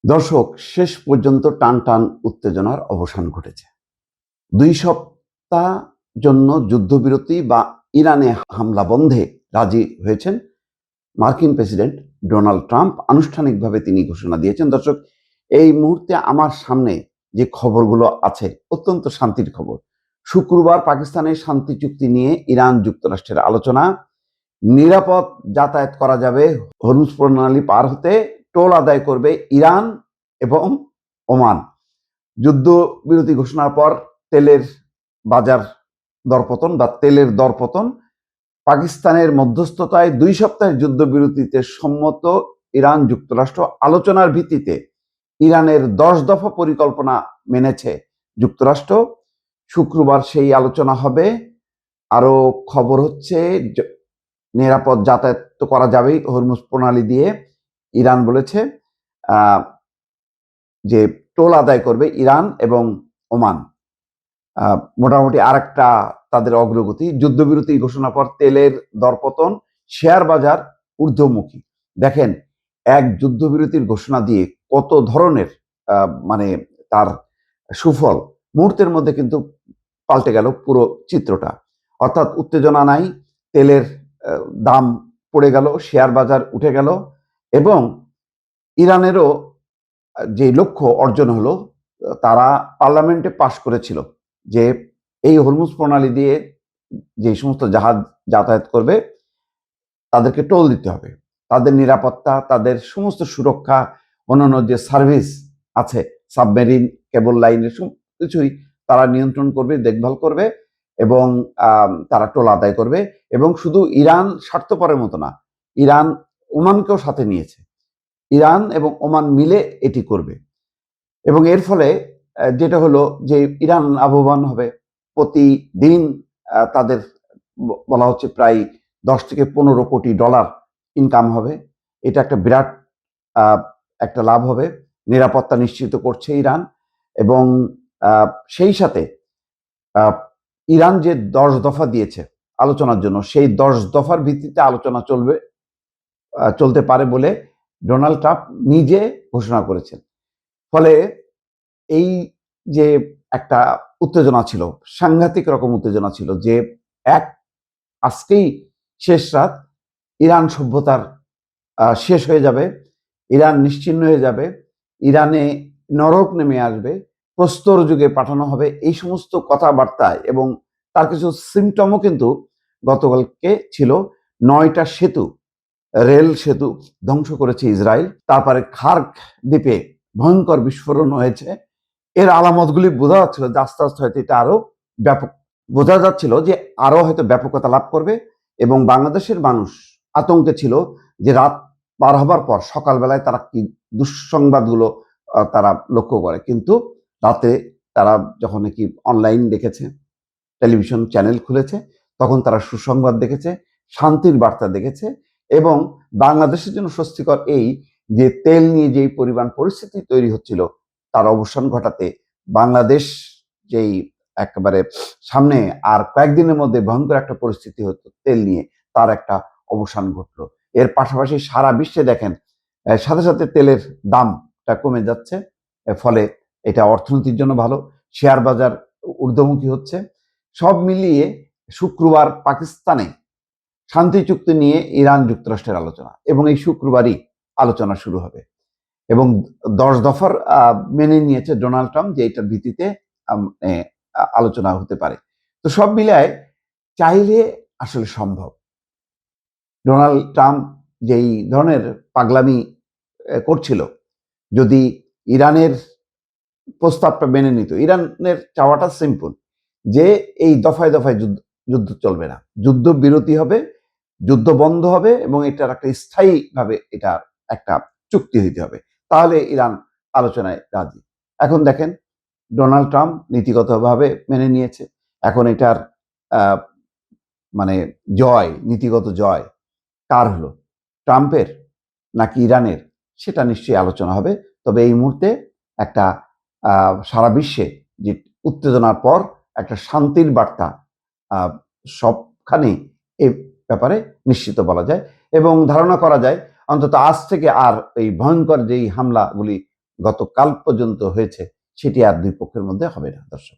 দর্শক, শেষ পর্যন্ত টান টান উত্তেজনার অবসান ঘটেছে। 2 সপ্তাহ জন্য যুদ্ধবিরতি বা ইরানে হামলা বন্ধে রাজি হয়েছেন মার্কিন প্রেসিডেন্ট ডোনাল্ড ট্রাম্প। আনুষ্ঠানিকভাবে তিনি ঘোষণা দিয়েছেন। দর্শক, এই মুহূর্তে আমার সামনে যে খবরগুলো আছে অত্যন্ত শান্তির খবর। শুক্রবার পাকিস্তানের শান্তি চুক্তি নিয়ে ইরান যুক্তরাষ্ট্রের আলোচনা। নিরাপদ যাতায়াত করা যাবে, হরমুজ প্রণালী পার হতে টোল আদায় করবে ইরান এবং ওমান। যুদ্ধবিরতি ঘোষণার পর তেলের বাজার দরপতন বা তেলের দরপতন, পাকিস্তানের মধ্যস্থতায় 2 সপ্তাহের যুদ্ধবিরতিতে সম্মত ইরান যুক্তরাষ্ট্র। আলোচনার ভিত্তিতে ইরানের 10 দফা পরিকল্পনা মেনেছে যুক্তরাষ্ট্র। শুক্রবার সেই আলোচনা হবে। আরো খবর হচ্ছে নিরাপদ যাতায়াত তো করা যাবেই হরমুজ প্রণালী দিয়ে। ইরান বলেছে যে টোল আদায় করবে ইরান এবং ওমান। মোটামুটি আরেকটা তাদের অগ্রগতি। যুদ্ধবিরতি ঘোষণার পর তেলের দরপতন, শেয়ার বাজার ঊর্ধ্বমুখী। দেখেন, এক যুদ্ধবিরতির ঘোষণা দিয়ে কত ধরনের মানে তার সুফল মুহূর্তের মধ্যে কিন্তু পাল্টে গেল পুরো চিত্রটা। অর্থাৎ উত্তেজনা নাই, তেলের দাম পড়ে গেল, শেয়ার বাজার উঠে গেল এবং ইরানেরও যে লক্ষ্য অর্জন হলো, তারা পার্লামেন্টে পাশ করেছিল যে এই হরমুজ প্রণালী দিয়ে যে সমস্ত জাহাজ যাতায়াত করবে তাদেরকে টোল দিতে হবে। তাদের নিরাপত্তা, তাদের সমস্ত সুরক্ষা, অন্যান্য যে সার্ভিস আছে, সাবমেরিন, কেবল লাইনের কিছুই তারা নিয়ন্ত্রণ করবে, দেখভাল করবে এবং তারা টোল আদায় করবে। এবং শুধু ইরান স্বার্থপরের মতো না, ইরান ওমানকেও সাথে নিয়েছে। ইরান এবং ওমান মিলে এটি করবে এবং এর ফলে যেটা হলো যে ইরান লাভবান হবে। প্রতিদিন তাদের বলা হচ্ছে প্রায় 10 থেকে 15 কোটি ডলার ইনকাম হবে। এটা একটা বিরাট একটা লাভ হবে। নিরাপত্তা নিশ্চিত করছে ইরান এবং সেই সাথে ইরান যে 10 দফা দিয়েছে আলোচনার জন্য, সেই 10 দফার ভিত্তিতে আলোচনা চলতে পারে বলে ডোনাল্ড ট্রাম্প নিজে ঘোষণা করেছেন। ফলে এই যে একটা উত্তেজনা ছিল, সাংঘাতিক রকম উত্তেজনা ছিল যে আজকেই শেষ রাত, ইরান সভ্যতার শেষ হয়ে যাবে, ইরান নিশ্চিহ্ন হয়ে যাবে, ইরানে নরক নেমে আসবে, প্রস্তর যুগে পাঠানো হবে, এই সমস্ত কথাবার্তায় এবং তার কিছু সিমটমও কিন্তু গতকালকে ছিল। 9টা সেতু, রেল সেতু ধ্বংস করেছে ইসরায়েল। তারপরে খার্ক দ্বীপে ভয়ঙ্কর বিস্ফোরণ হয়েছে। এর আলামতগুলি বোঝা যাচ্ছিল যে আস্তে আস্তে হয়তো এটা আরো ব্যাপক, বোঝা যাচ্ছিল যে আরো হয়তো ব্যাপকতা লাভ করবে। এবং বাংলাদেশের মানুষ আতঙ্কে ছিল যে রাত পার হবার পর সকালবেলায় তারা কি দুঃসংবাদগুলো তারা লক্ষ্য করে, কিন্তু রাতে তারা যখন নাকি অনলাইন দেখেছে, টেলিভিশন চ্যানেল খুলেছে, তখন তারা সুসংবাদ দেখেছে, শান্তির বার্তা দেখেছে। এবং বাংলাদেশের জন্য স্বস্তিকর এই যে তেল নিয়ে যেই পরিমাণ পরিস্থিতি তৈরি হচ্ছিল তার অবসান ঘটাতে বাংলাদেশ যেই একেবারে সামনে আর কয়েকদিনের মধ্যে ভয়ঙ্কর একটা পরিস্থিতি হতো তেল নিয়ে, তার একটা অবসান ঘটলো। এর পাশাপাশি সারা বিশ্বে দেখেন সাথে সাথে তেলের দামটা কমে যাচ্ছে। ফলে এটা অর্থনীতির জন্য ভালো, শেয়ার বাজার ঊর্ধ্বমুখী হচ্ছে। সব মিলিয়ে শুক্রবার পাকিস্তানে শান্তি চুক্তি নিয়ে ইরান যুক্তরাষ্ট্রের আলোচনা এবং এই শুক্রবারই আলোচনা শুরু হবে এবং 10 দফার মেনে নিয়েছে ডোনাল্ড ট্রাম্প যে এটার ভিত্তিতে আলোচনা হতে পারে। তো সব মিলায় চাইলে আসলে সম্ভব। ডোনাল্ড ট্রাম্প যেই ধরনের পাগলামি করছিল, যদি ইরানের প্রস্তাবটা মেনে নিত, ইরানের চাওয়াটা সিম্পল যে এই দফায় দফায় যুদ্ধ চলবে না, যুদ্ধ বিরতি হবে, যুদ্ধ বন্ধ হবে এবং এটার একটা স্থায়ীভাবে এটা একটা চুক্তি হইতে হবে, তাহলে ইরান আলোচনায় রাজি। এখন দেখেন, ডোনাল্ড ট্রাম্প নীতিগতভাবে মেনে নিয়েছে। এখন এটার মানে নীতিগত জয় কার হলো, ট্রাম্পের নাকি ইরানের, সেটা নিশ্চয়ই আলোচনা হবে। তবে এই মুহূর্তে একটা সারা বিশ্বে যে উত্তেজনার পর একটা শান্তির বার্তা সবখানে এই ব্যাপারে নিশ্চিত বলা যায় এবং ধারণা করা যায় অন্তত আজ থেকে আর এই ভয়ঙ্কর যেই হামলাগুলি গতকাল পর্যন্ত হয়েছে সেটি আর দুই পক্ষের মধ্যে হবে না দর্শক।